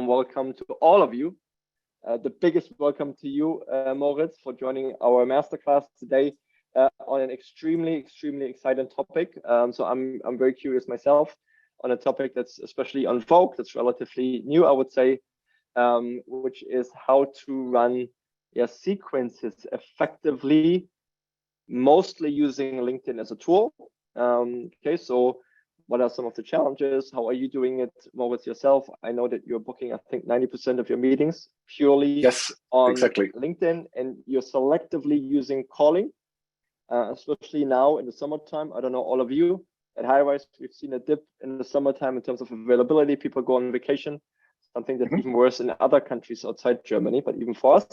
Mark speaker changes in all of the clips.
Speaker 1: warm welcome to all of you. The biggest welcome to you, Moritz, for joining our masterclass today on an extremely exciting topic. So I'm very curious myself on a topic that's especially on vogue, that's relatively new, I would say, which is how to run sequences effectively, mostly using LinkedIn as a tool. Okay, so what are some of the challenges? How are you doing it, Moritz, yourself? I know that you're booking, I think, 90% of your meetings purely on LinkedIn, and you're selectively using calling, especially now in the summertime. I don't know, all of you at Highrise, we've seen a dip in the summertime in terms of availability. People go on vacation, something that's even worse in other countries outside Germany, but even for us.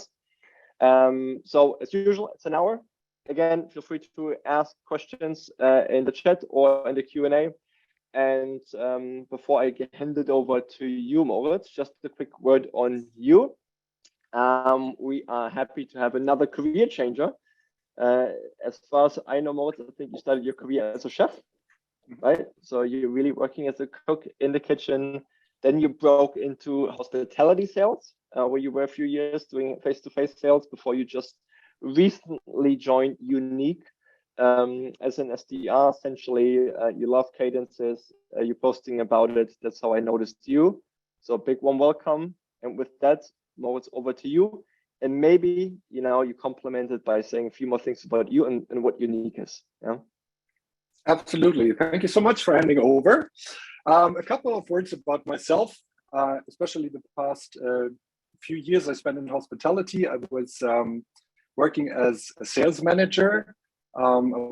Speaker 1: So as usual, it's an hour. Again, feel free to ask questions in the chat or in the Q&A. And before I hand it over to you, Moritz, just a quick word on you. We are happy to have another career changer. As far as I know, Moritz, I think you started your career as a chef, right? So you're really working as a cook in the kitchen. Then you broke into hospitality sales, where you were a few years doing face-to-face sales before you just recently joined Unique as an SDR. Essentially, you love cadences, you're posting about it. That's how I noticed you. So a big warm welcome. And with that, Moritz, over to you. And maybe, you complement it by saying a few more things about you and what Unique is. Yeah.
Speaker 2: Absolutely. Thank you so much for handing over. A couple of words about myself, especially the past few years I spent in hospitality. I was working as a sales manager. I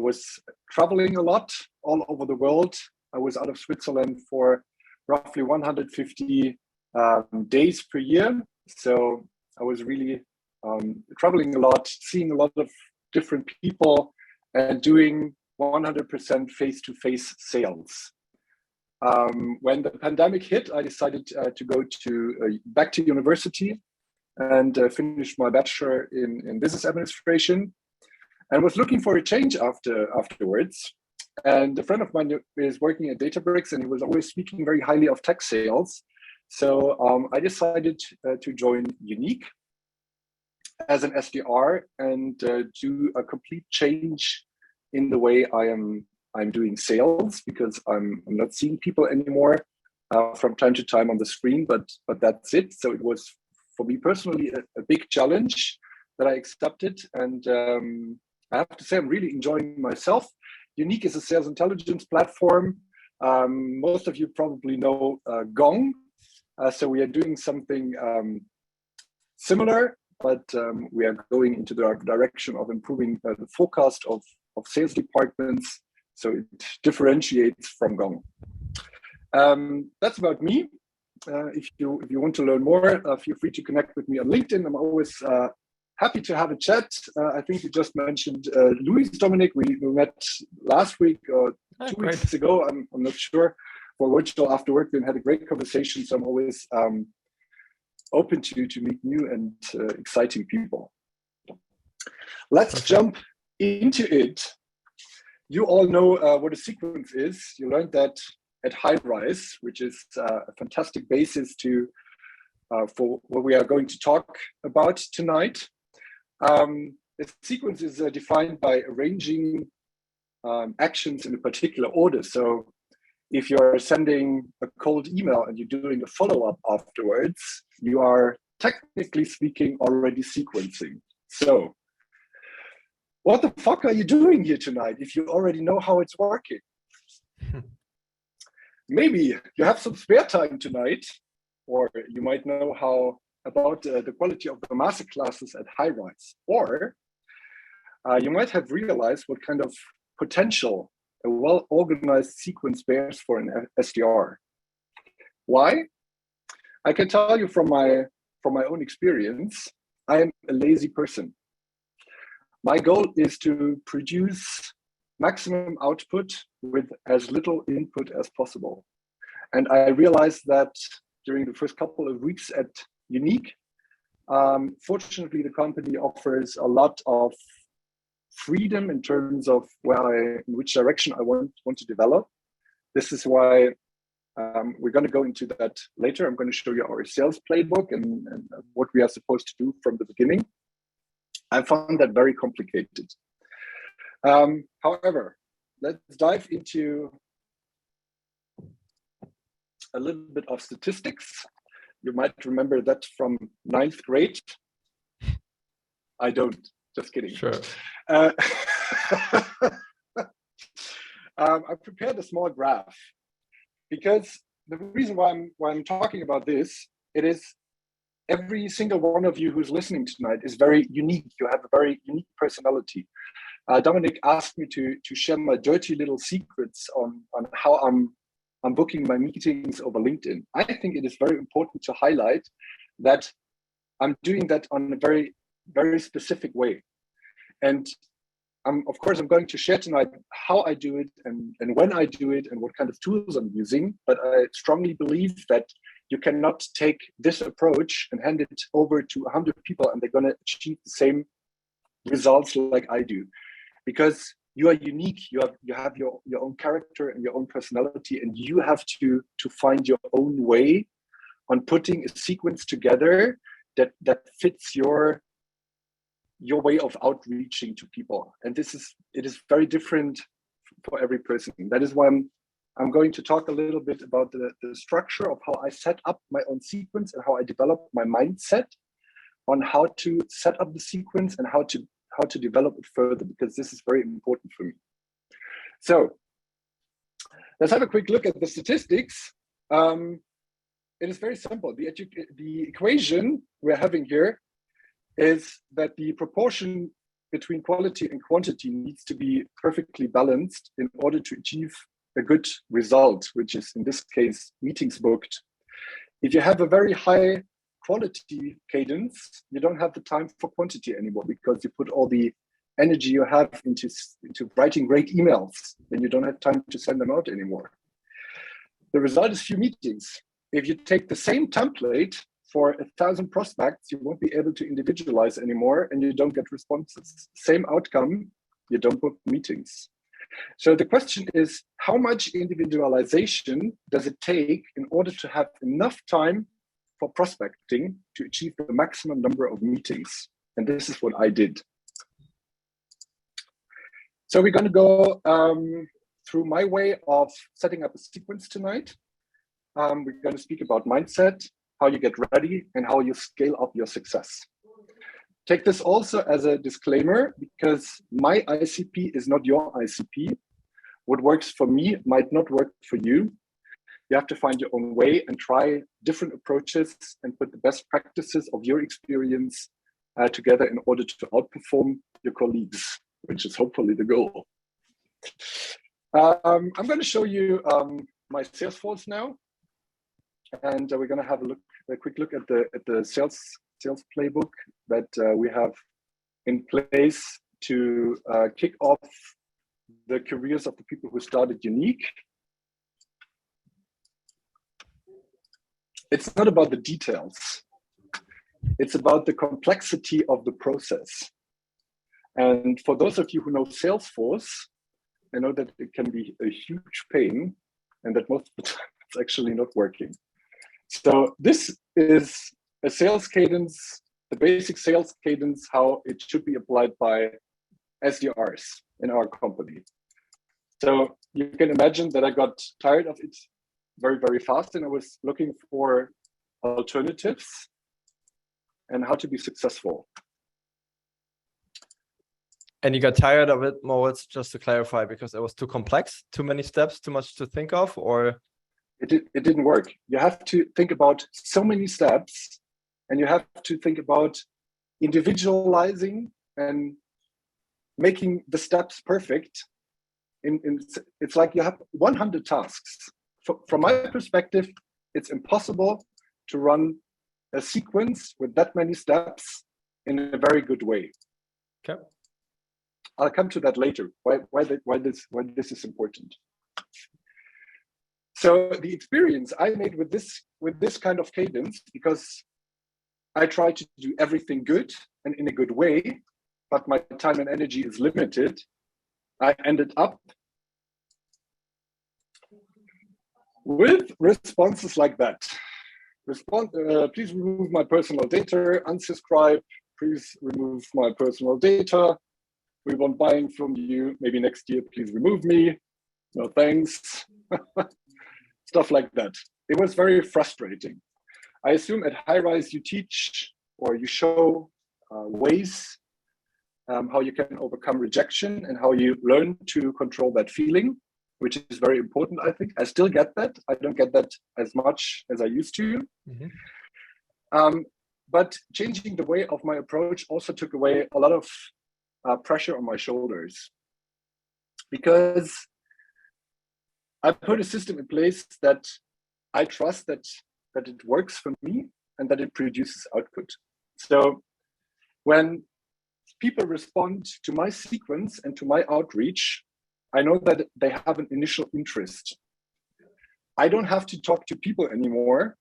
Speaker 2: was traveling a lot all over the world. I was out of Switzerland for roughly 150 days per year. So I was really traveling a lot, seeing a lot of different people and doing 100% face-to-face sales. When the pandemic hit, I decided to go back to university and finish my bachelor in business administration, and was looking for a change afterwards. And a friend of mine is working at Databricks, and he was always speaking very highly of tech sales. So I decided to join Unique as an SDR and do a complete change in the way I'm doing sales, because I'm not seeing people anymore from time to time on the screen, but that's it. So it was, for me personally, a big challenge that I accepted. And I have to say, I'm really enjoying myself. Unique is a sales intelligence platform. Most of you probably know Gong. So we are doing something similar, but we are going into the direction of improving the forecast of sales departments. So it differentiates from Gong. That's about me. If you want to learn more, feel free to connect with me on LinkedIn. I'm always happy to have a chat. I think you just mentioned Louis, Dominic. We met last week or 2 weeks ago. I'm not sure. For virtual after work, we had a great conversation. So I'm always open to meet new and exciting people. Let's jump into it. You all know what a sequence is. You learned that at Highrise, which is a fantastic basis for what we are going to talk about tonight. The sequence is defined by arranging actions in a particular order. So if you're sending a cold email and you're doing a follow-up afterwards, you are technically speaking already sequencing. So what the fuck are you doing here tonight if you already know how it's working? Maybe you have some spare time tonight, or you might know how about the quality of the masterclasses at Highrise, or you might have realized what kind of potential a well-organized sequence bears for an SDR. Why? I can tell you from my own experience, I am a lazy person. My goal is to produce maximum output with as little input as possible. And I realized that during the first couple of weeks at Unique, fortunately, the company offers a lot of freedom in terms of in which direction I want to develop. This is why We're going to go into that later. I'm going to show you our sales playbook and what we are supposed to do from the beginning. I found that very complicated. However, let's dive into a little bit of statistics. You might remember that from 9th grade. I don't, just kidding.
Speaker 3: Sure.
Speaker 2: I prepared a small graph because the reason why I'm talking about this, it is every single one of you who's listening tonight is very unique. You have a very unique personality. Dominic asked me to share my dirty little secrets on how I'm booking my meetings over LinkedIn. I think it is very important to highlight that I'm doing that on a very, very specific way. And of course, I'm going to share tonight how I do it and when I do it and what kind of tools I'm using. But I strongly believe that you cannot take this approach and hand it over to 100 people and they're going to achieve the same results like I do. Because you are unique, you have your own character and your own personality, and you have to find your own way on putting a sequence together that fits your way of outreaching to people. And it is very different for every person. That is why I'm going to talk a little bit about the structure of how I set up my own sequence and how I develop my mindset on how to set up the sequence and how to develop it further, because this is very important for me. So let's have a quick look at the statistics. It is very simple. The equation we're having here is that the proportion between quality and quantity needs to be perfectly balanced in order to achieve a good result, which is in this case, meetings booked. If you have a very high quality cadence, you don't have the time for quantity anymore because you put all the energy you have into writing great emails, then you don't have time to send them out anymore. The result is few meetings. If you take the same template for 1,000 prospects, you won't be able to individualize anymore and you don't get responses. Same outcome, you don't book meetings. So the question is, how much individualization does it take in order to have enough time for prospecting to achieve the maximum number of meetings? And this is what I did. So we're going to go through my way of setting up a sequence tonight. We're going to speak about mindset, how you get ready, and how you scale up your success. Take this also as a disclaimer, because my ICP is not your ICP. What works for me might not work for you. You have to find your own way and try different approaches and put the best practices of your experience together in order to outperform your colleagues, which is hopefully the goal. I'm going to show you my Salesforce now, and we're going to have a quick look at the sales playbook that we have in place to kick off the careers of the people who started unique. It's not about the details. It's about the complexity of the process. And for those of you who know Salesforce, I know that it can be a huge pain and that most of the time it's actually not working. So this is a sales cadence, the basic sales cadence, how it should be applied by SDRs in our company. So you can imagine that I got tired of it very, very fast, and I was looking for alternatives and how to be successful.
Speaker 3: And you got tired of it, Moritz, just to clarify, because it was too complex, too many steps, too much to think of, or?
Speaker 2: It didn't work. You have to think about so many steps, and you have to think about individualizing and making the steps perfect. It's like you have 100 tasks. From my perspective, it's impossible to run a sequence with that many steps in a very good way.
Speaker 3: Okay.
Speaker 2: I'll come to that later, why this is important. So the experience I made with this kind of cadence, because I try to do everything good and in a good way, but my time and energy is limited, I ended up with responses like that. Please remove my personal data, unsubscribe, please remove my personal data. We want buying from you, maybe next year, please remove me. No thanks. Stuff like that. It was very frustrating. I assume at High Rise you teach or you show ways how you can overcome rejection and how you learn to control that feeling, which is very important, I think. I still get that. I don't get that as much as I used to. But changing the way of my approach also took away a lot of pressure on my shoulders, because I put a system in place that I trust that it works for me and that it produces output. So when people respond to my sequence and to my outreach, I know that they have an initial interest. I don't have to talk to people anymore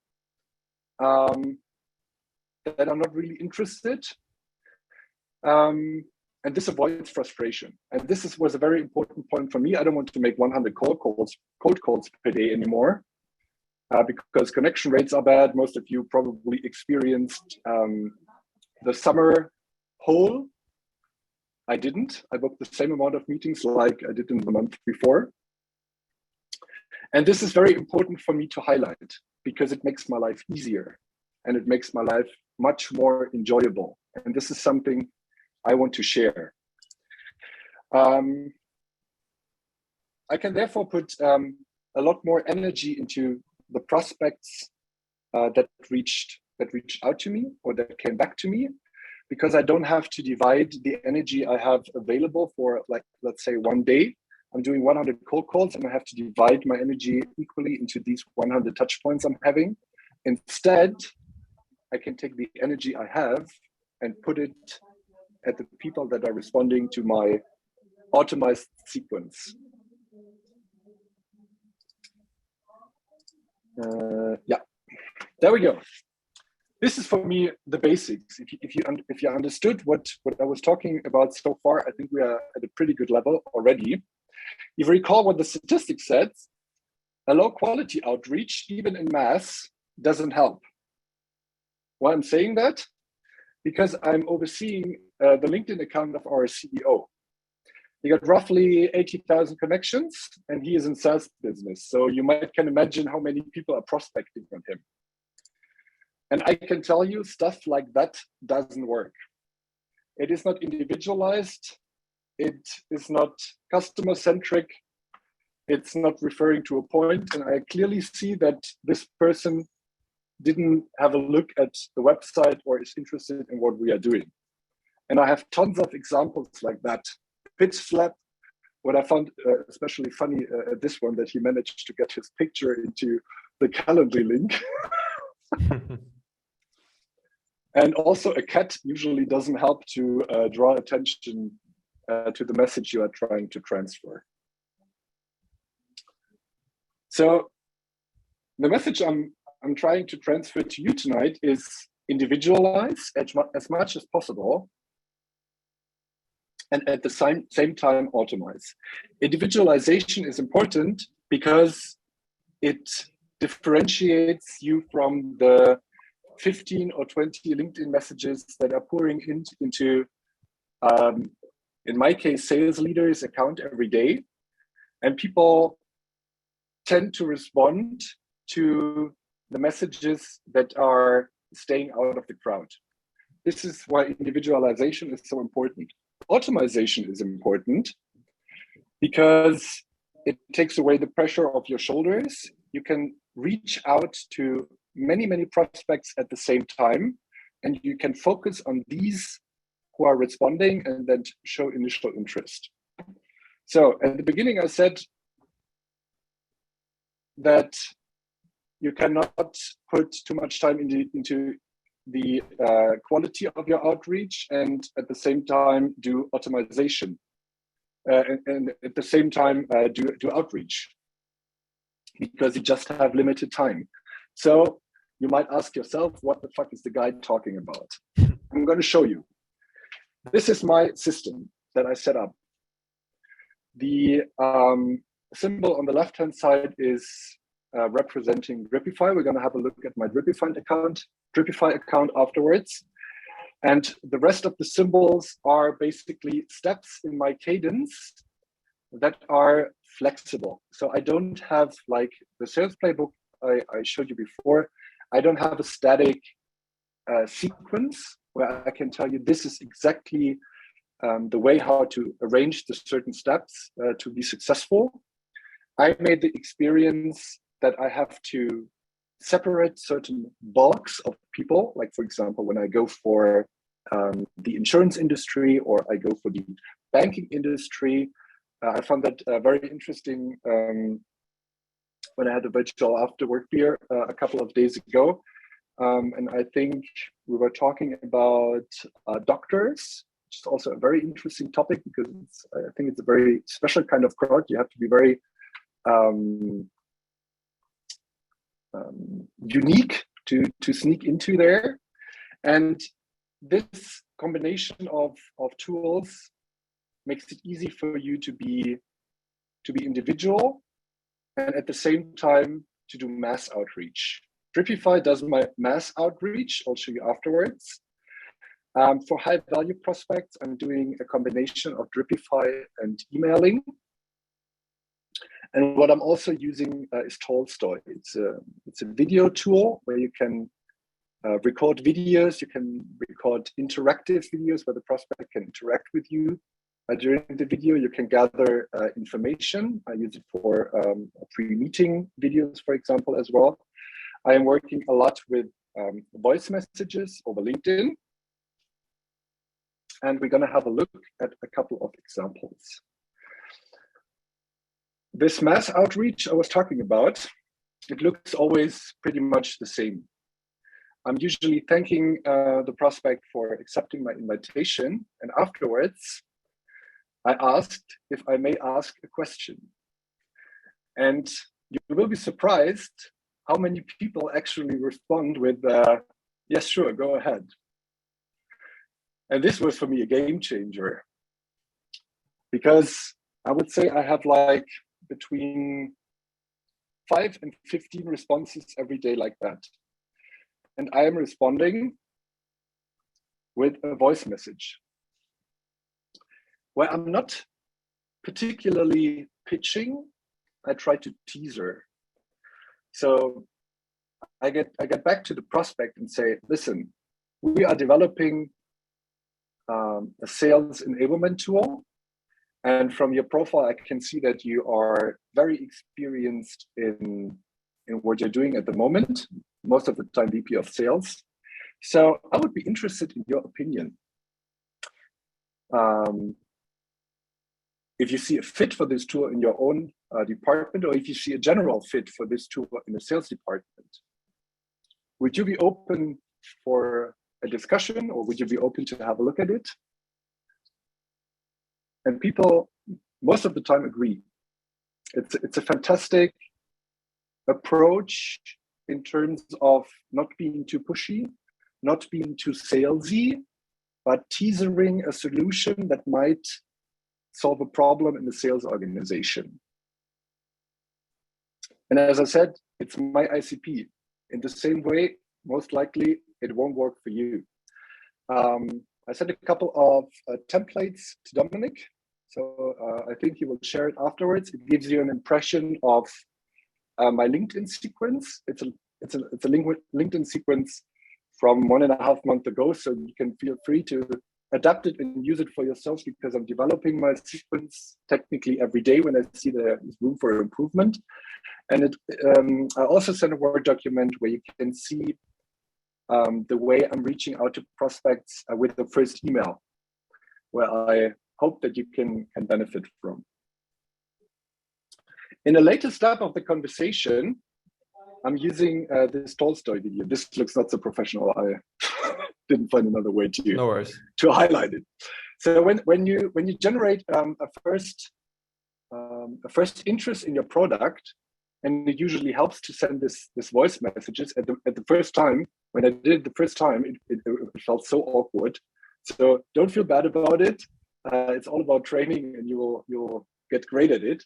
Speaker 2: that are not really interested. And this avoids frustration. And this was a very important point for me. I don't want to make 100 cold calls per day anymore because connection rates are bad. Most of you probably experienced the summer hole. I didn't. I booked the same amount of meetings like I did in the month before. And this is very important for me to highlight because it makes my life easier and it makes my life much more enjoyable. And this is something I want to share. I can therefore put a lot more energy into the prospects that reached out to me or that came back to me, because I don't have to divide the energy I have available for, like, let's say 1 day. I'm doing 100 cold calls and I have to divide my energy equally into these 100 touch points I'm having. Instead, I can take the energy I have and put it at the people that are responding to my optimized sequence. Yeah, there we go. This is for me the basics. If you understood what I was talking about so far, I think we are at a pretty good level already. If you recall what the statistics said, a low quality outreach, even in mass, doesn't help. Why I'm saying that? Because I'm overseeing the LinkedIn account of our CEO. He got roughly 80,000 connections and he is in SaaS business. So you can imagine how many people are prospecting on him. And I can tell you stuff like that doesn't work. It is not individualized. It is not customer centric. It's not referring to a point. And I clearly see that this person didn't have a look at the website or is interested in what we are doing. And I have tons of examples like that. Pitch slap, what I found especially funny at this one, that he managed to get his picture into the Calendly link. And also a cat usually doesn't help to draw attention to the message you are trying to transfer. So the message I'm trying to transfer to you tonight is individualize as much as possible, and at the same time optimize. Individualization is important because it differentiates you from the 15 or 20 LinkedIn messages that are pouring into, in my case, sales leaders' account every day. And people tend to respond to the messages that are staying out of the crowd. This is why individualization is so important. Automation is important because it takes away the pressure off your shoulders. You can reach out to many, many prospects at the same time, and you can focus on these who are responding and then show initial interest. So at the beginning, I said that you cannot put too much time into the quality of your outreach and at the same time do automation and at the same time do outreach, because you just have limited time. So you might ask yourself, what the fuck is the guy talking about? I'm going to show you. This is my system that I set up. The symbol on the left-hand side is representing Dripify. We're going to have a look at my Dripify account afterwards. And the rest of the symbols are basically steps in my Cadence that are flexible. So I don't have, like the sales playbook I showed you before, I don't have a static sequence where I can tell you this is exactly the way how to arrange the certain steps to be successful. I made the experience that I have to separate certain bulks of people. Like, for example, when I go for the insurance industry or I go for the banking industry, I found that very interesting when I had a virtual after work beer a couple of days ago. And I think we were talking about doctors, which is also a very interesting topic because I think it's a very special kind of crowd. You have to be very unique to sneak into there. And this combination of tools makes it easy for you to be individual and at the same time to do mass outreach. Dripify does my mass outreach. I'll show you afterwards. For high value prospects, I'm doing a combination of Dripify and emailing. And what I'm also using is Tolstoy. It's a video tool where you can record videos, you can record interactive videos where the prospect can interact with you. During the video, you can gather information. I use it for pre-meeting videos, for example, as well. I am working a lot with voice messages over LinkedIn. And we're going to have a look at a couple of examples. This mass outreach I was talking about, it looks always pretty much the same. I'm usually thanking the prospect for accepting my invitation. And afterwards, I asked if I may ask a question. And you will be surprised how many people actually respond with, yes, sure, go ahead. And this was for me a game changer, because I would say I have like between 5 and 15 responses every day like that. And I am responding with a voice message where I'm not particularly pitching. I try to teaser. So I get back to the prospect and say, listen, we are developing a sales enablement tool. And from your profile, I can see that you are very experienced in what you're doing at the moment, most of the time VP of sales. So I would be interested in your opinion. If you see a fit for this tool in your own department, or if you see a general fit for this tool in the sales department, would you be open for a discussion, or would you be open to have a look at it? And people, most of the time, agree. It's a fantastic approach in terms of not being too pushy, not being too salesy, but teasering a solution that might solve a problem in the sales organization. And as I said, it's my ICP. In the same way, most likely it won't work for you. I sent a couple of templates to Dominic, so I think he will share it afterwards. It gives you an impression of my LinkedIn sequence. It's a LinkedIn sequence from 1.5 months ago, so you can feel free to adapt it and use it for yourself, because I'm developing my sequence technically every day when I see there is room for improvement. And I also sent a Word document where you can see the way I'm reaching out to prospects with the first email, where I hope that you can benefit from. In a later step of the conversation, I'm using this Tolstoy video. This looks not so professional. I didn't find another way to highlight it. So when you generate a first interest in your product, and it usually helps to send this voice messages at the first time. When I did it the first time, it felt so awkward. So don't feel bad about it. It's all about training, and you'll get great at it.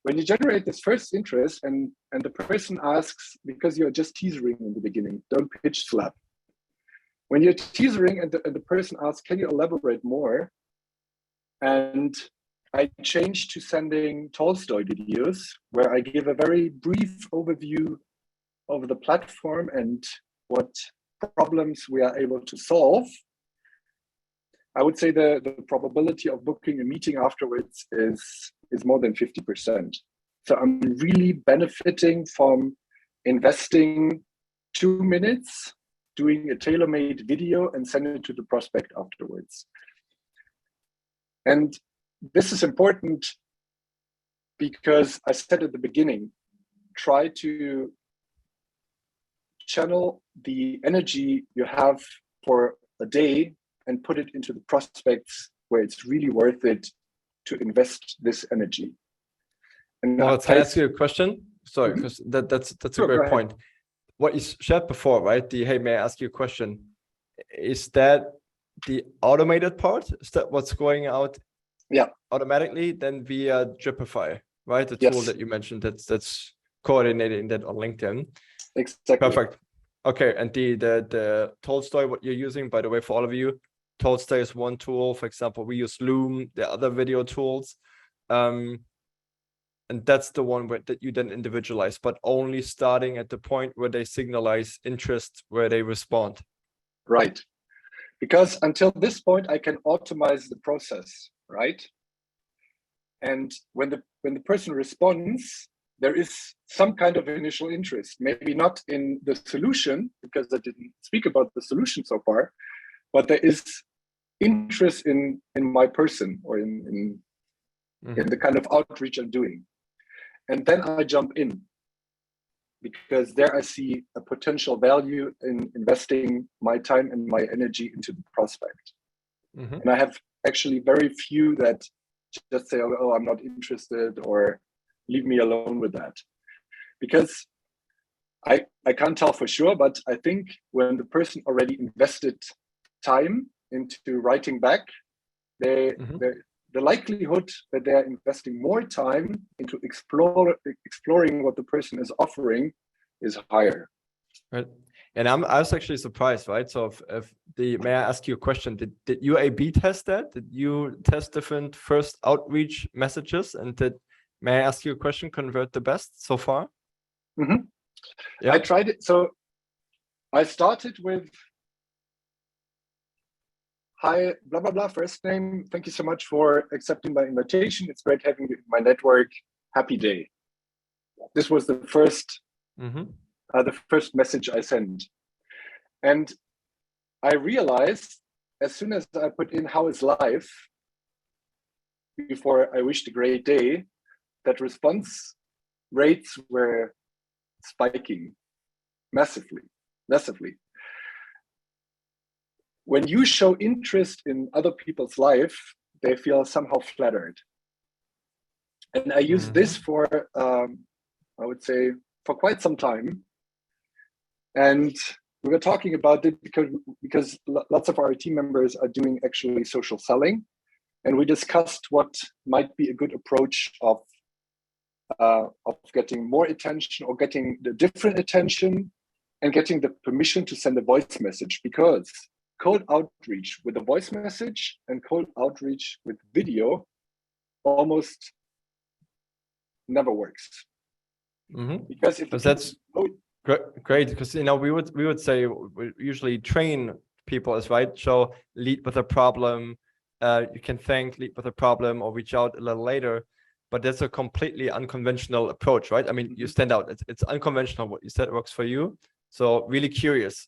Speaker 2: when you generate this first interest and the person asks, because you're just teasering in the beginning, don't pitch slap. When you're teasering and the person asks, can you elaborate more? And I changed to sending Tolstoy videos where I give a very brief overview of the platform and what problems we are able to solve. I would say the probability of booking a meeting afterwards is more than 50%. So I'm really benefiting from investing 2 minutes, doing a tailor-made video and sending it to the prospect afterwards. And this is important because I said at the beginning, try to channel the energy you have for a day and put it into the prospects where it's really worth it to invest this energy. And
Speaker 3: well, can I ask you a question? Sorry, because that's a great point. What you shared before, right? Hey, may I ask you a question? Is that the automated part? Is that what's going out automatically then via Dripify, right? The tool that you mentioned that's coordinating that on LinkedIn.
Speaker 2: Exactly.
Speaker 3: Perfect. Okay, and the Tolstoy, what you're using, by the way, for all of you, Tolstoy is one tool. For example, we use Loom, the other video tools. And that's the one that you then individualize, but only starting at the point where they signalize interest, where they respond.
Speaker 2: Right. Because until this point, I can automate the process, right? And when the person responds, there is some kind of initial interest, maybe not in the solution, because I didn't speak about the solution so far, but there is interest in my person or in the kind of outreach I'm doing. And then I jump in because there I see a potential value in investing my time and my energy into the prospect. And I have actually very few that just say, oh, I'm not interested, or leave me alone with that. Because I can't tell for sure, but I think when the person already invested time into writing back, the likelihood that they're investing more time into exploring what the person is offering is higher.
Speaker 3: Right. And I was actually surprised, right? So may I ask you a question? Did you A/B test that? Did you test different first outreach messages, and may I ask you a question, convert the best so far?
Speaker 2: I tried it. So I started with, hi, blah, blah, blah, first name. Thank you so much for accepting my invitation. It's great having you in my network. Happy day. This was the first message I sent. And I realized as soon as I put in how is life, before I wished a great day, that response rates were spiking massively. When you show interest in other people's life, they feel somehow flattered. And I use this for, I would say, for quite some time. And we were talking about it because lots of our team members are doing actually social selling. And we discussed what might be a good approach of getting more attention or getting the different attention and getting the permission to send a voice message, because cold outreach with a voice message and cold outreach with video almost never works. Because if
Speaker 3: that's great, because we would say we usually train people as right. So lead with a problem. You can lead with a problem or reach out a little later, but that's a completely unconventional approach, right? I mean, you stand out. It's unconventional. What you said works for you. So really curious.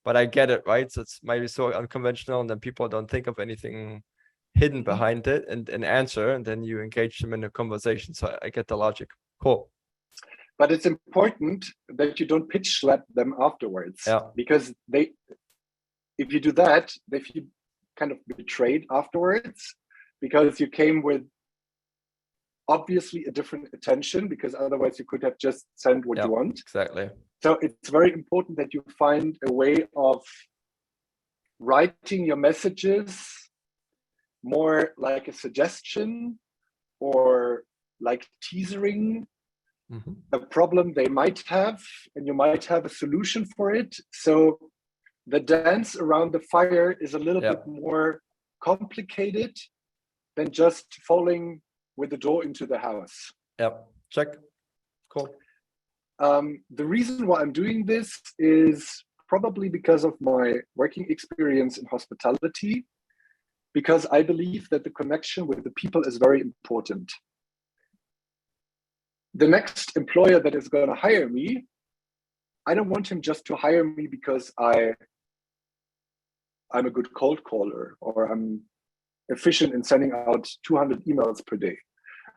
Speaker 3: But I get it, right? So it's maybe so unconventional, and then people don't think of anything hidden behind it and answer, and then you engage them in a conversation. So I get the logic. Cool.
Speaker 2: But it's important that you don't pitch slap them afterwards, because if you do that, they feel kind of betrayed afterwards, because you came with obviously a different attention, because otherwise you could have just sent what you want.
Speaker 3: Exactly.
Speaker 2: So it's very important that you find a way of writing your messages more like a suggestion or like teasering a problem they might have, and you might have a solution for it. So the dance around the fire is a little bit more complicated than just falling with the door into the house.
Speaker 3: Yep, check. Cool.
Speaker 2: The reason why I'm doing this is probably because of my working experience in hospitality, because I believe that the connection with the people is very important. The next employer that is going to hire me, I don't want him just to hire me because I'm a good cold caller or I'm efficient in sending out 200 emails per day.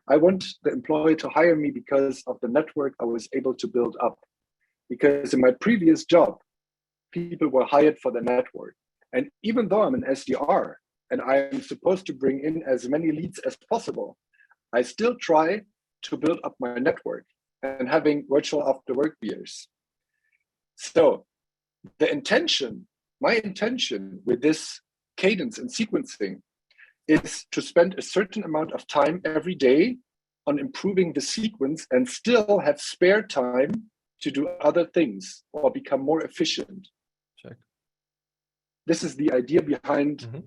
Speaker 2: I want the employer to hire me because of the network I was able to build up. Because in my previous job, people were hired for the network. And even though I'm an SDR and I'm supposed to bring in as many leads as possible, I still try to build up my network and having virtual after work beers. So my intention with this cadence and sequencing is to spend a certain amount of time every day on improving the sequence and still have spare time to do other things or become more efficient.
Speaker 3: Check. This
Speaker 2: is the idea behind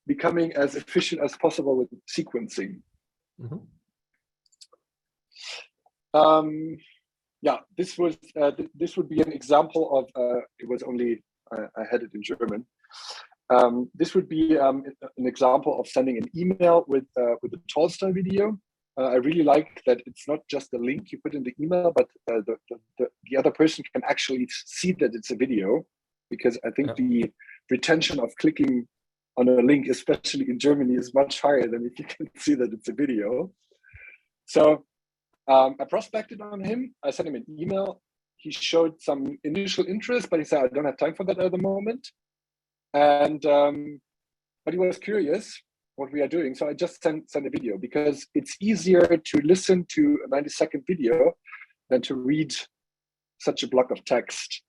Speaker 2: becoming as efficient as possible with sequencing. This would be an example of, it was only, I had it in German. This would be an example of sending an email with a Tolstoy video. I really like that it's not just a link you put in the email, but the other person can actually see that it's a video, because I think the retention of clicking on a link, especially in Germany, is much higher than if you can see that it's a video. So I prospected on him. I sent him an email. He showed some initial interest, but he said, I don't have time for that at the moment. And but he was curious what we are doing. So I just sent a video, because it's easier to listen to a 90-second video than to read such a block of text.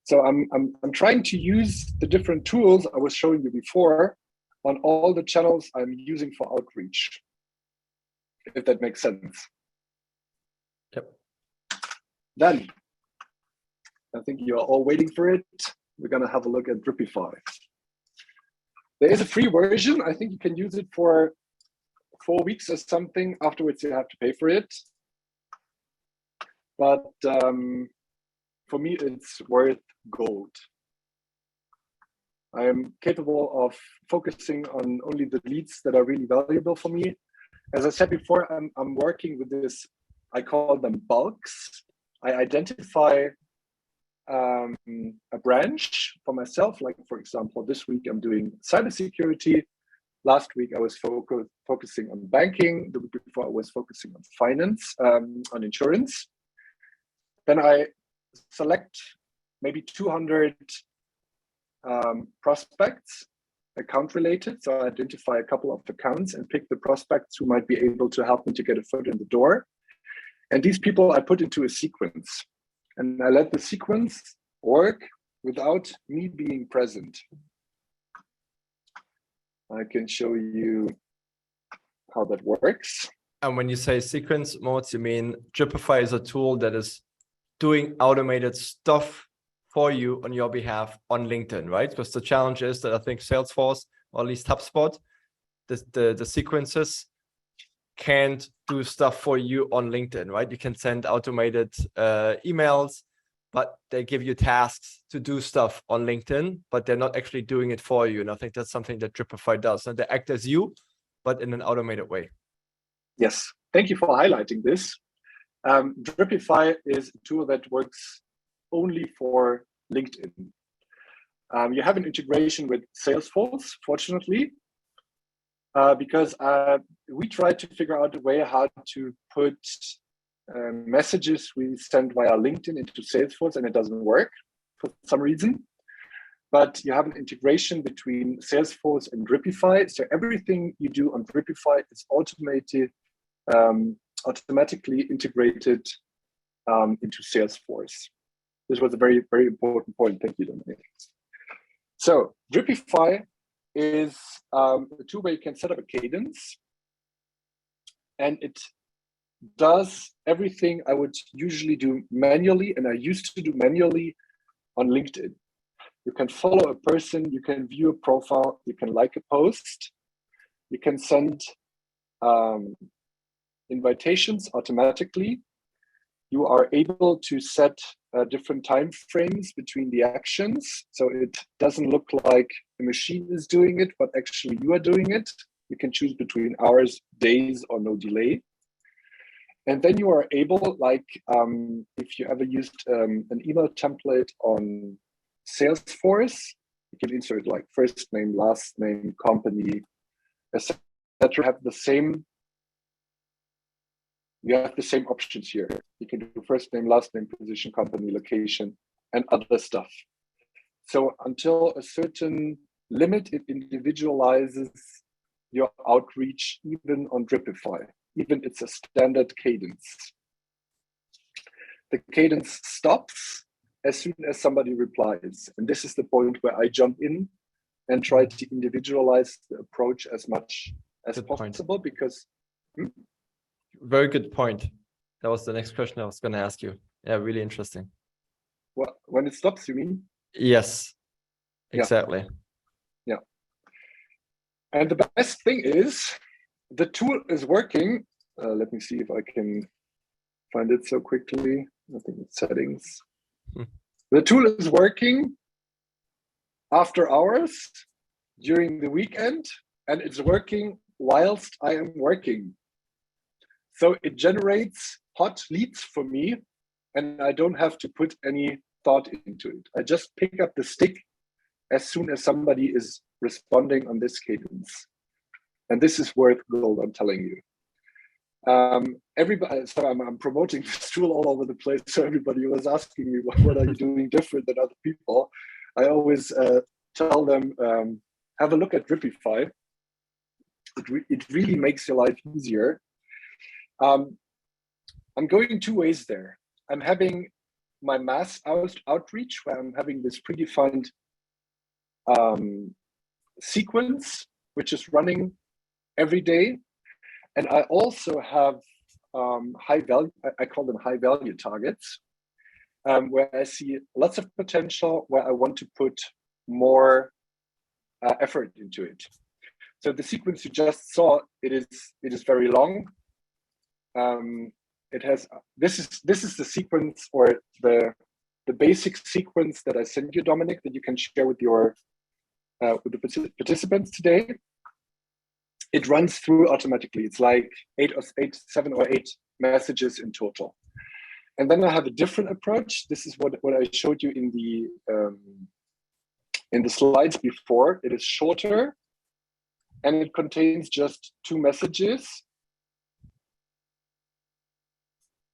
Speaker 2: So I'm trying to use the different tools I was showing you before on all the channels I'm using for outreach, if that makes sense.
Speaker 3: Yep.
Speaker 2: Then, I think you are all waiting for it. We're going to have a look at Dripify. There is a free version. I think you can use it for 4 weeks or something. Afterwards, you have to pay for it. But for me, it's worth gold. I am capable of focusing on only the leads that are really valuable for me. As I said before, I'm working with this, I call them bulks. I identify a branch for myself. Like, for example, this week I'm doing cybersecurity. Last week I was focusing on banking. The week before I was focusing on finance, on insurance. Then I select maybe 200 prospects, account related. So I identify a couple of accounts and pick the prospects who might be able to help me to get a foot in the door. And these people I put into a sequence. And I let the sequence work without me being present. I can show you how that works.
Speaker 3: And when you say sequence modes, you mean Dripify is a tool that is doing automated stuff for you on your behalf on LinkedIn, right? Because the challenge is that I think Salesforce, or at least HubSpot, the sequences can't do stuff for you on LinkedIn, right? You can send automated emails, but they give you tasks to do stuff on LinkedIn, but they're not actually doing it for you. And I think that's something that Dripify does. And they act as you, but in an automated way.
Speaker 2: Yes, thank you for highlighting this. Dripify is a tool that works only for LinkedIn. You have an integration with Salesforce, fortunately, because we tried to figure out a way how to put messages we send via LinkedIn into Salesforce, and it doesn't work for some reason. But you have an integration between Salesforce and Dripify, so everything you do on Dripify is automatically integrated into Salesforce. This was a very, very important point. Thank you, Dominic. So Dripify is a tool where you can set up a cadence. and it does everything I would usually do manually, and I used to do manually on LinkedIn. You can follow a person, you can view a profile, you can like a post, you can send invitations automatically. You are able to set different time frames between the actions, so it doesn't look like the machine is doing it, but actually you are doing it. You can choose between hours, days, or no delay. And then you are able, like if you ever used an email template on Salesforce, you can insert like first name, last name, company, etc. Have the same. You have the same options here. You can do first name, last name, position, company, location, and other stuff. So until a certain limit, it individualizes your outreach, even on Dripify. Even it's a standard cadence. The cadence stops as soon as somebody replies. And this is the point where I jump in and try to individualize the approach as much as possible because...
Speaker 3: Very good point. That was the next question I was going to ask you. Yeah, really interesting.
Speaker 2: Well, when it stops, you mean?
Speaker 3: Yes, exactly.
Speaker 2: Yeah. And the best thing is the tool is working. Let me see if I can find it so quickly. I think it's settings. The tool is working after hours, during the weekend, and it's working whilst I am working. So it generates hot leads for me, and I don't have to put any thought into it. I just pick up the stick as soon as somebody is responding on this cadence. And this is worth gold, I'm telling you. Everybody, so I'm promoting this tool all over the place. So everybody was asking me, what are you doing different than other people? I always tell them, have a look at Dripify. It really makes your life easier. I'm going two ways there. I'm having my mass outreach where I'm having this predefined sequence, which is running every day. And I also have high value, I call them high value targets, where I see lots of potential, where I want to put more effort into it. So the sequence you just saw, it is very long. It has this is the sequence or the basic sequence that I sent you, Dominic, that you can share with your with the participants today. It runs through automatically. It's like 7 or 8 messages in total. And then I have a different approach. This is what I showed you in the slides before. It is shorter, and it contains just 2 messages,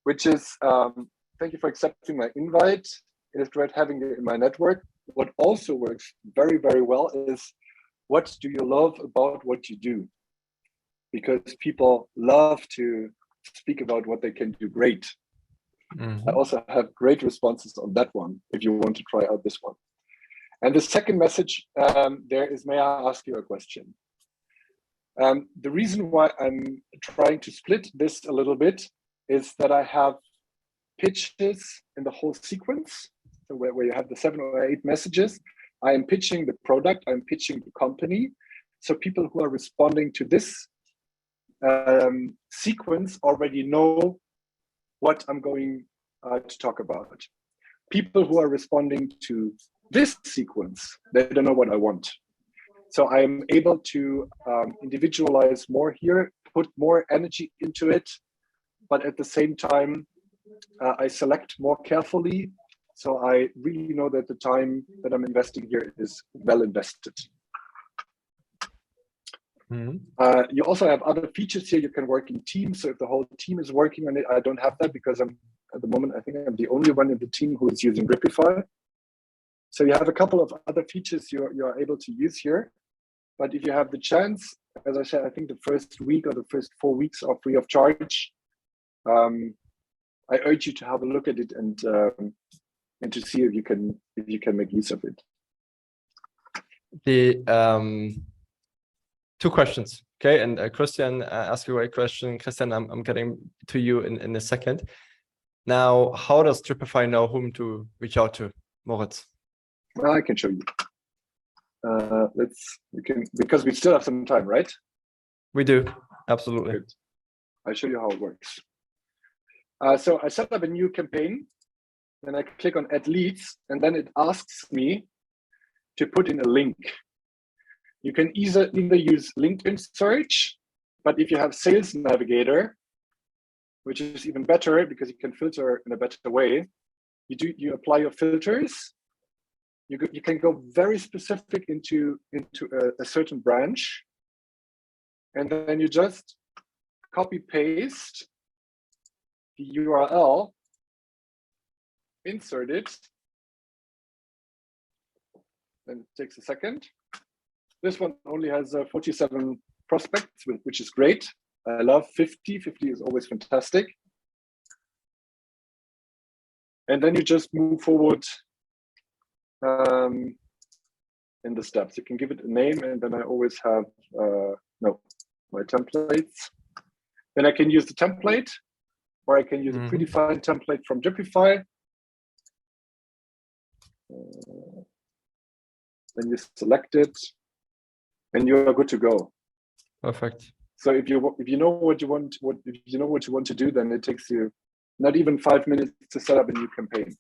Speaker 2: which is, thank you for accepting my invite. It is great having you in my network. What also works very, very well is, what do you love about what you do? Because people love to speak about what they can do great. Mm-hmm. I also have great responses on that one, if you want to try out this one. And the second message there is, may I ask you a question? The reason why I'm trying to split this a little bit is that I have pitches in the whole sequence, so where you have the 7 or 8 messages. I am pitching the product, I'm pitching the company. So people who are responding to this sequence already know what I'm going to talk about. People who are responding to this sequence, they don't know what I want. So I am able to individualize more here, put more energy into it, but at the same time, I select more carefully. So I really know that the time that I'm investing here is well invested. Mm-hmm. You also have other features here. You can work in teams. So if the whole team is working on it, I don't have that because I'm at the moment, I think I'm the only one in the team who is using Dripify. So you have a couple of other features you are able to use here. But if you have the chance, as I said, I think the first week or the first 4 weeks are free of charge. I urge you to have a look at it and to see if you can make use of it.
Speaker 3: The 2 questions Okay, and Christian asked a great question. Christian, I'm getting to you in a second. Now, how does Dripify know whom to reach out to, Moritz?
Speaker 2: Well, I can show you. Because we still have some time, right?
Speaker 3: We do, absolutely.
Speaker 2: Good. I'll show you how it works. So I set up a new campaign, and I click on Add Leads, and then it asks me to put in a link. You can either use LinkedIn search, but if you have Sales Navigator, which is even better because you can filter in a better way, you apply your filters. You can go very specific into a certain branch, and then you just copy paste the URL, insert it, and it takes a second. This one only has 47 prospects, which is great. I love 50. 50 is always fantastic. And then you just move forward in the steps. You can give it a name, and then I always have my templates. Then I can use the template, or I can use a predefined template from Dripify. Then you select it, and you are good to go.
Speaker 3: Perfect.
Speaker 2: So if you know what you want to do, then it takes you not even 5 minutes to set up a new campaign.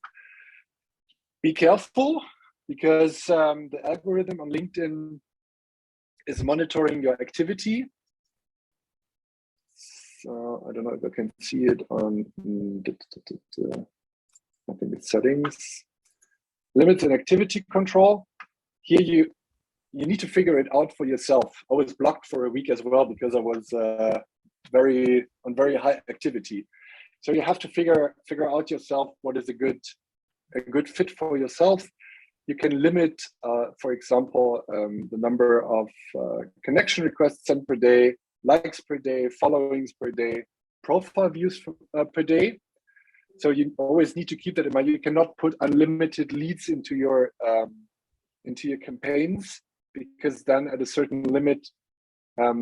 Speaker 2: Be careful, because the algorithm on LinkedIn is monitoring your activity. So I don't know if I can see it on, I think it's settings, limits and activity control. Here you need to figure it out for yourself. I was blocked for a week as well because I was very high activity. So you have to figure out yourself what is a good fit for yourself. You can limit, for example, the number of connection requests sent per day, likes per day, followings per day, profile views per day. So you always need to keep that in mind. You cannot put unlimited leads into your campaigns, because then at a certain limit,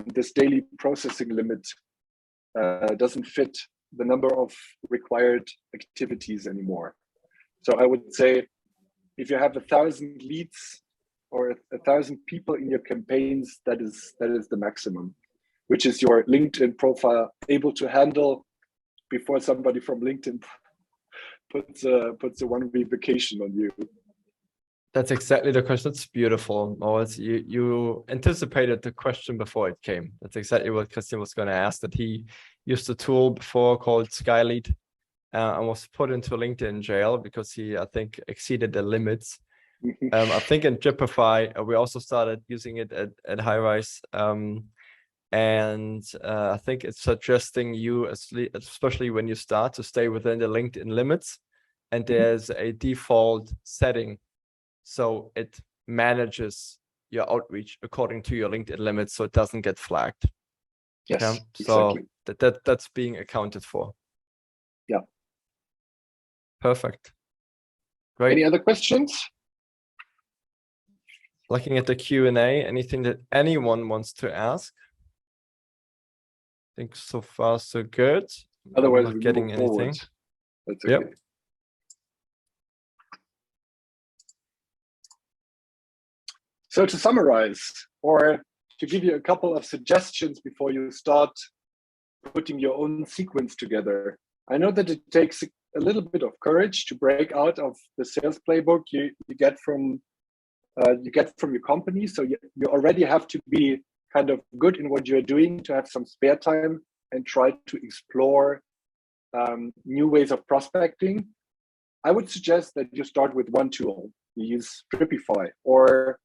Speaker 2: this daily processing limit doesn't fit the number of required activities anymore. So I would say if you have 1,000 leads or 1,000 people in your campaigns, that is the maximum, which is your LinkedIn profile able to handle before somebody from LinkedIn puts a 1 week vacation on you.
Speaker 3: That's exactly the question. It's beautiful. You anticipated the question before it came. That's exactly what Christian was going to ask, that he used a tool before called Skylead and was put into LinkedIn jail because he, I think, exceeded the limits. I think in Dripify, we also started using it at Highrise. And I think it's suggesting you, especially when you start, to stay within the LinkedIn limits. And there's a default setting. So it manages your outreach according to your LinkedIn limits, so it doesn't get flagged.
Speaker 2: Yes,
Speaker 3: yeah?
Speaker 2: exactly.
Speaker 3: So that's being accounted for.
Speaker 2: Yeah.
Speaker 3: Perfect. Great.
Speaker 2: Any other questions?
Speaker 3: Looking at the Q&A, anything that anyone wants to ask? I think so far so good.
Speaker 2: Otherwise,
Speaker 3: I'm not getting anything.
Speaker 2: That's okay. Yep. So to summarize, or to give you a couple of suggestions before you start putting your own sequence together, I know that it takes a little bit of courage to break out of the sales playbook you get from your company. So you already have to be kind of good in what you're doing to have some spare time and try to explore new ways of prospecting. I would suggest that you start with one tool. You use Dripify, or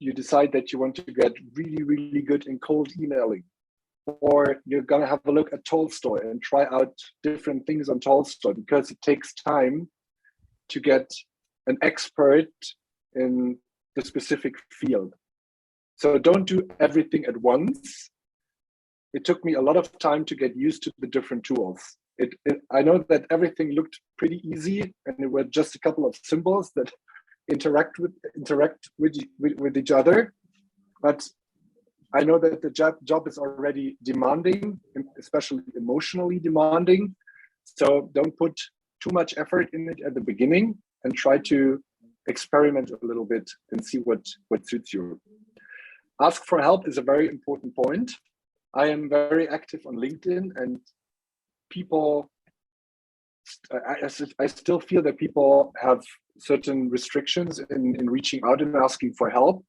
Speaker 2: you decide that you want to get really, really good in cold emailing, or you're going to have a look at Tolstoy and try out different things on Tolstoy, because it takes time to get an expert in the specific field. So don't do everything at once. It took me a lot of time to get used to the different tools. I know that everything looked pretty easy, and it were just a couple of symbols that interact with each other, but I know that the job is already demanding, especially emotionally demanding. So don't put too much effort in it at the beginning, and try to experiment a little bit and see what suits you. Ask for help is a very important point. I am very active on LinkedIn, and people, I still feel that people have certain restrictions in reaching out and asking for help.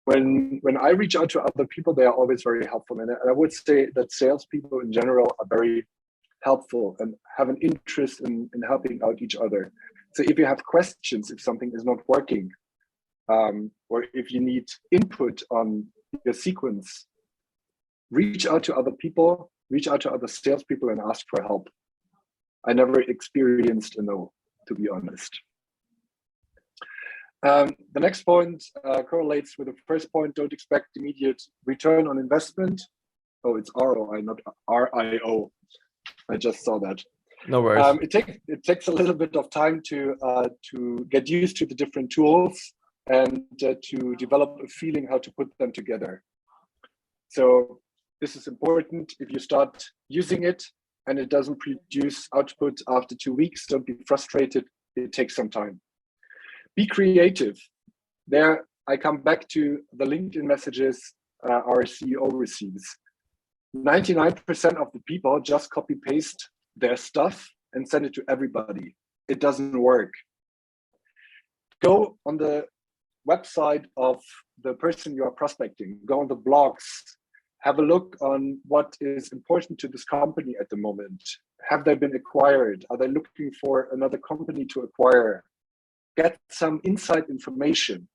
Speaker 2: When I reach out to other people, they are always very helpful. And I would say that salespeople in general are very helpful and have an interest in helping out each other. So if you have questions, if something is not working, or if you need input on your sequence, reach out to other people, reach out to other salespeople and ask for help. I never experienced a no, to be honest. The next point correlates with the first point. Don't expect immediate return on investment. Oh, it's ROI, not RIO. I just saw that.
Speaker 3: No worries.
Speaker 2: It takes a little bit of time to get used to the different tools and to develop a feeling how to put them together. So this is important. If you start using it and it doesn't produce output after 2 weeks, don't be frustrated. It takes some time. Be creative. There, I come back to the LinkedIn messages our CEO receives. 99% of the people just copy paste their stuff and send it to everybody. It doesn't work. Go on the website of the person you are prospecting. Go on the blogs. Have a look on what is important to this company at the moment. Have they been acquired? Are they looking for another company to acquire? Get some inside information.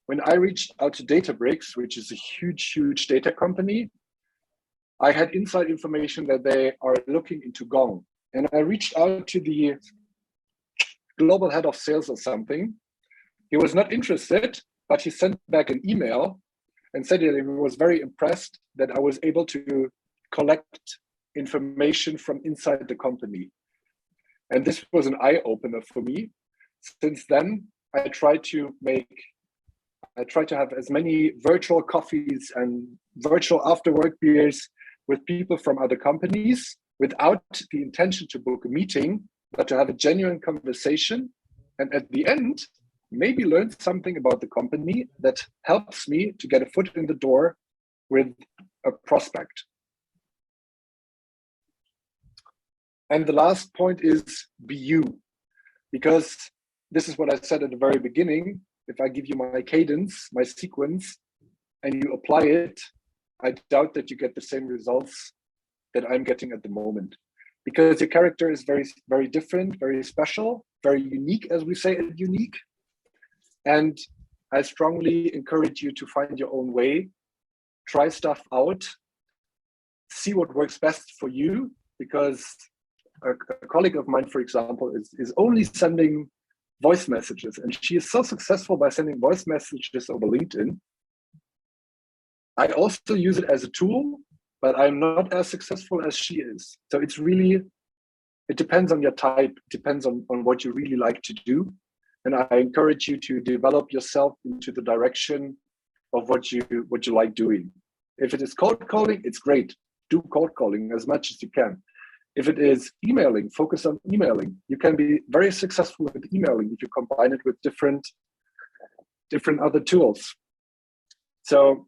Speaker 2: When I reached out to Databricks, which is a huge data company, I had inside information that they are looking into Gong. And I reached out to the global head of sales or something. He was not interested, but he sent back an email and said that he was very impressed that I was able to collect information from inside the company. And this was an eye-opener for me. Since then, I try to have as many virtual coffees and virtual after-work beers with people from other companies without the intention to book a meeting, but to have a genuine conversation. And at the end, maybe learn something about the company that helps me to get a foot in the door with a prospect. And the last point is be you, because this is what I said at the very beginning. If I give you my cadence, my sequence, and you apply it, I doubt that you get the same results that I'm getting at the moment, because your character is very different, very special, very unique, as we say, unique. And I strongly encourage you to find your own way, try stuff out, see what works best for you, because a colleague of mine, for example, is only sending voice messages, and she is so successful by sending voice messages over LinkedIn. I also use it as a tool, but I'm not as successful as she is. So it depends on your type, it depends on what you really like to do. And I encourage you to develop yourself into the direction of what you like doing. If it is cold calling, it's great. Do cold calling as much as you can. If it is emailing, focus on emailing. You can be very successful with emailing if you combine it with different other tools. So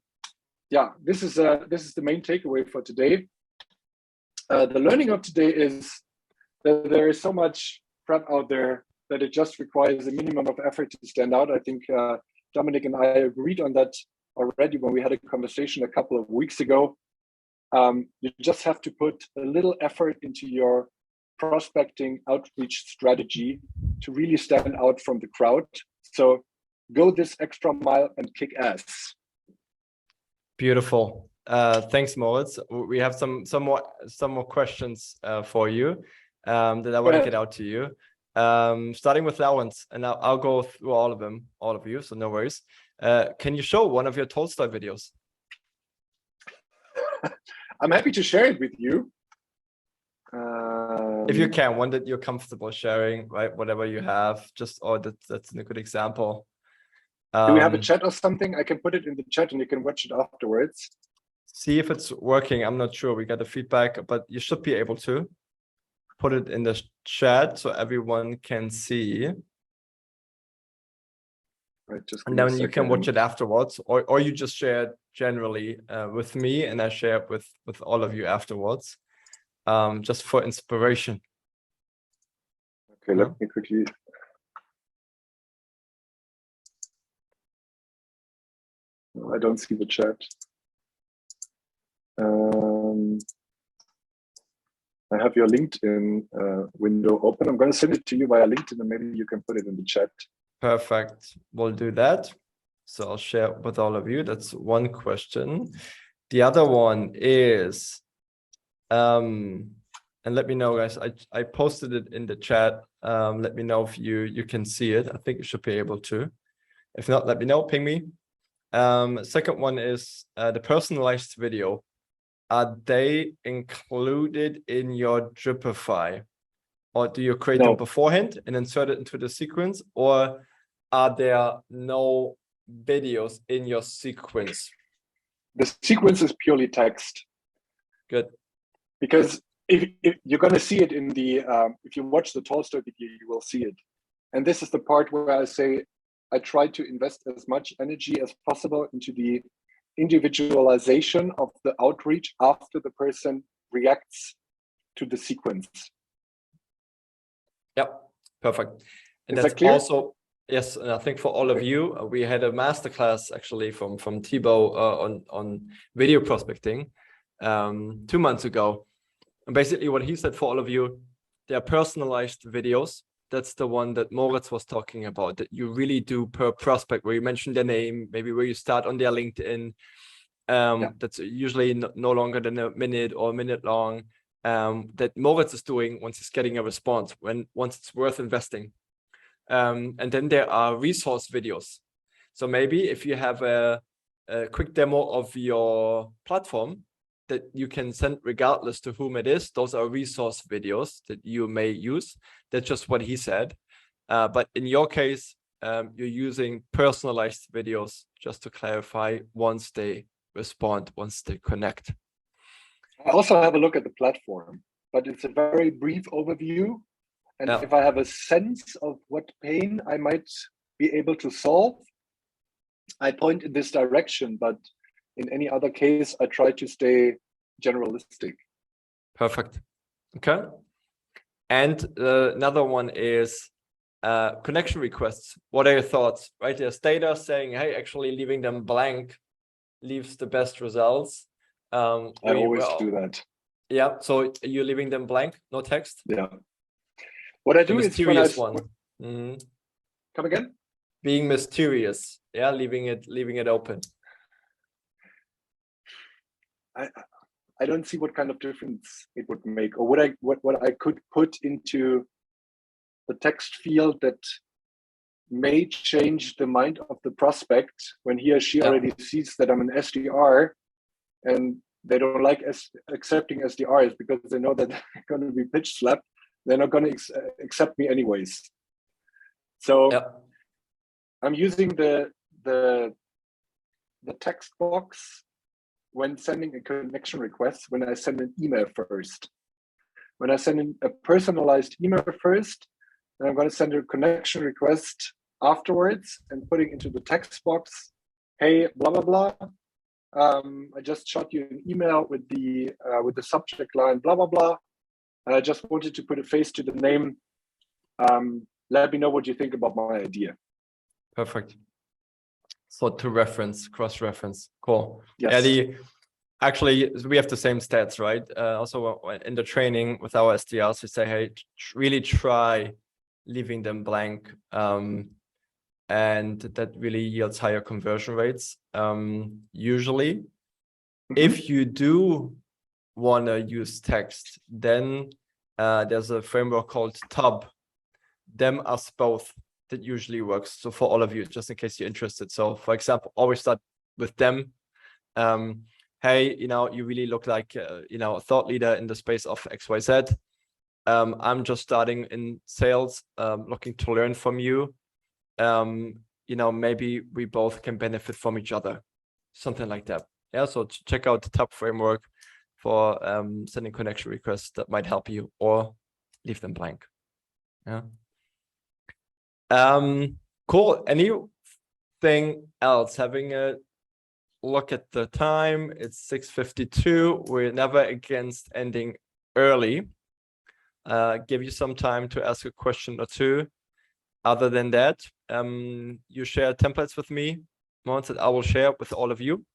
Speaker 2: yeah, this is the main takeaway for today. The learning of today is that there is so much crap out there that it just requires a minimum of effort to stand out. I think Dominic and I agreed on that already when we had a conversation a couple of weeks ago. You just have to put a little effort into your prospecting outreach strategy to really stand out from the crowd. So go this extra mile and kick ass.
Speaker 3: Beautiful. Thanks, Moritz. We have some more questions for you that I want to get out to you. Starting with that one, and I'll go through all of you, so no worries. Can you show one of your Tolstoy videos?
Speaker 2: I'm happy to share it with you.
Speaker 3: If you can, one that you're comfortable sharing, right? Whatever you have, that's a good example.
Speaker 2: Do we have a chat or something? I can put it in the chat and you can watch it afterwards.
Speaker 3: See if it's working. I'm not sure. We got the feedback, but you should be able to put it in the chat so everyone can see.
Speaker 2: Right, just
Speaker 3: and then you can watch it afterwards, or you just share it generally with me, and I share it with all of you afterwards, just for inspiration.
Speaker 2: Okay, let me quickly. No, I don't see the chat. I have your LinkedIn window open. I'm going to send it to you via LinkedIn, and maybe you can put it in the chat.
Speaker 3: Perfect. We'll do that. So I'll share with all of you. That's one question. The other one is, and let me know, guys. I posted it in the chat. Let me know if you can see it. I think you should be able to. If not, let me know. Ping me. Second one is the personalized video. Are they included in your Dripify? Or do you create them beforehand and insert it into the sequence? Or are there no videos in your sequence?
Speaker 2: The sequence is purely text.
Speaker 3: Good.
Speaker 2: Because if you're going to see it in the, if you watch the Tolstoy video, you will see it. And this is the part where I say, I try to invest as much energy as possible into the individualization of the outreach after the person reacts to the sequence.
Speaker 3: Yep, perfect. And
Speaker 2: Is
Speaker 3: that's
Speaker 2: that clear?
Speaker 3: Also, yes, and I think for all of you, we had a masterclass actually from Thibaut on video prospecting 2 months ago. And basically what he said for all of you, they are personalized videos. That's the one that Moritz was talking about, that you really do per prospect, where you mention their name, maybe where you start on their LinkedIn. That's usually no longer than a minute or a minute long. That Moritz is doing once he's getting a response, once it's worth investing. And then there are resource videos. So maybe if you have a quick demo of your platform that you can send regardless to whom it is, those are resource videos that you may use. That's just what he said. But in your case, you're using personalized videos, just to clarify, once they respond, once they connect.
Speaker 2: I also have a look at the platform, but it's a very brief overview. And if I have a sense of what pain I might be able to solve, I point in this direction. But in any other case, I try to stay generalistic.
Speaker 3: Perfect. Okay. And another one is connection requests. What are your thoughts? Right, there's data saying, hey, actually leaving them blank leaves the best results.
Speaker 2: I always do that.
Speaker 3: Yeah, so you're leaving them blank, no text?
Speaker 2: Yeah. What I do is when I come again?
Speaker 3: Being mysterious, yeah, leaving it open.
Speaker 2: I don't see what kind of difference it would make, or what I could put into the text field that may change the mind of the prospect when he or she already sees that I'm an SDR, and they don't like accepting SDRs because they know that they're going to be pitch slapped. They're not going to accept me anyways. So I'm using the text box when sending a connection request, when I send an email first. When I send in a personalized email first, then I'm going to send a connection request afterwards and putting into the text box, hey, blah, blah, blah. I just shot you an email with the subject line, blah, blah, blah. And I just wanted to put a face to the name. Let me know what you think about my idea.
Speaker 3: Perfect. So to reference, cross-reference, cool.
Speaker 2: Yes.
Speaker 3: Yeah, actually, we have the same stats, right? Also in the training with our SDRs, we say, hey, really try leaving them blank. And that really yields higher conversion rates. Usually, if you do want to use text, then there's a framework called TUB, them us both, that usually works. So for all of you, just in case you're interested. So for example, always start with them. Hey, you really look like a thought leader in the space of XYZ. I'm just starting in sales, looking to learn from you. maybe we both can benefit from each other, something like that. Yeah, so check out the top framework for sending connection requests that might help you, or leave them blank. Yeah. Cool. Anything else? Having a look at the time, it's 6:52. We're never against ending early. Give you some time to ask a question or two. Other than that, you share templates with me, ones that I will share with all of you.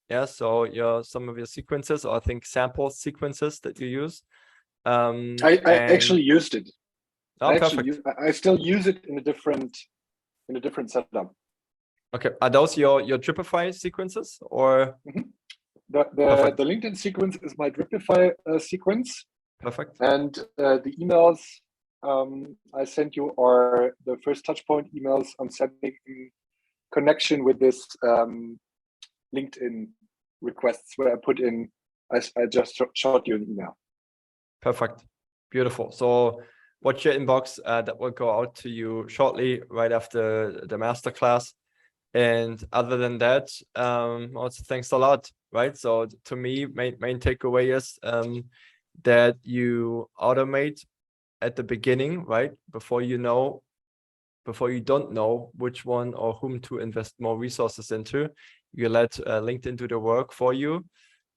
Speaker 3: Yeah, so some of your sequences, or I think sample sequences that you use.
Speaker 2: I actually used it.
Speaker 3: Oh, perfect.
Speaker 2: I still use it in a different setup.
Speaker 3: Okay, are those your Dripify sequences, or?
Speaker 2: The LinkedIn sequence is my Dripify sequence.
Speaker 3: Perfect.
Speaker 2: And the emails I sent you are the first touchpoint emails I'm sending in connection with this LinkedIn requests, where I put in, I just shot you an email.
Speaker 3: Perfect. Beautiful. So watch your inbox. That will go out to you shortly, right after the masterclass. And other than that, also thanks a lot, right? So to me, main takeaway is that you automate at the beginning, right? Before you don't know which one or whom to invest more resources into, you let LinkedIn do the work for you.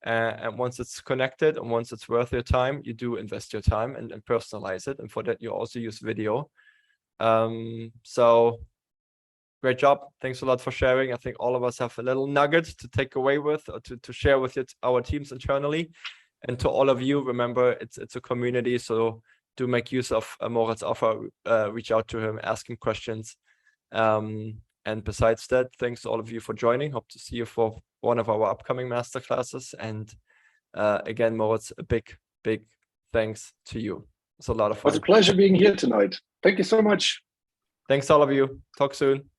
Speaker 3: And once it's connected and once it's worth your time, you do invest your time and personalize it. And for that, you also use video. So great job. Thanks a lot for sharing. I think all of us have a little nugget to take away with, or to share with our teams internally. And to all of you, remember, it's a community. So do make use of Moritz' offer, reach out to him, ask him questions. And besides that, thanks to all of you for joining. Hope to see you for one of our upcoming masterclasses. And again, Moritz, a big thanks to you. It's a lot of fun.
Speaker 2: It was a pleasure being here tonight. Thank you so much.
Speaker 3: Thanks all of you. Talk soon.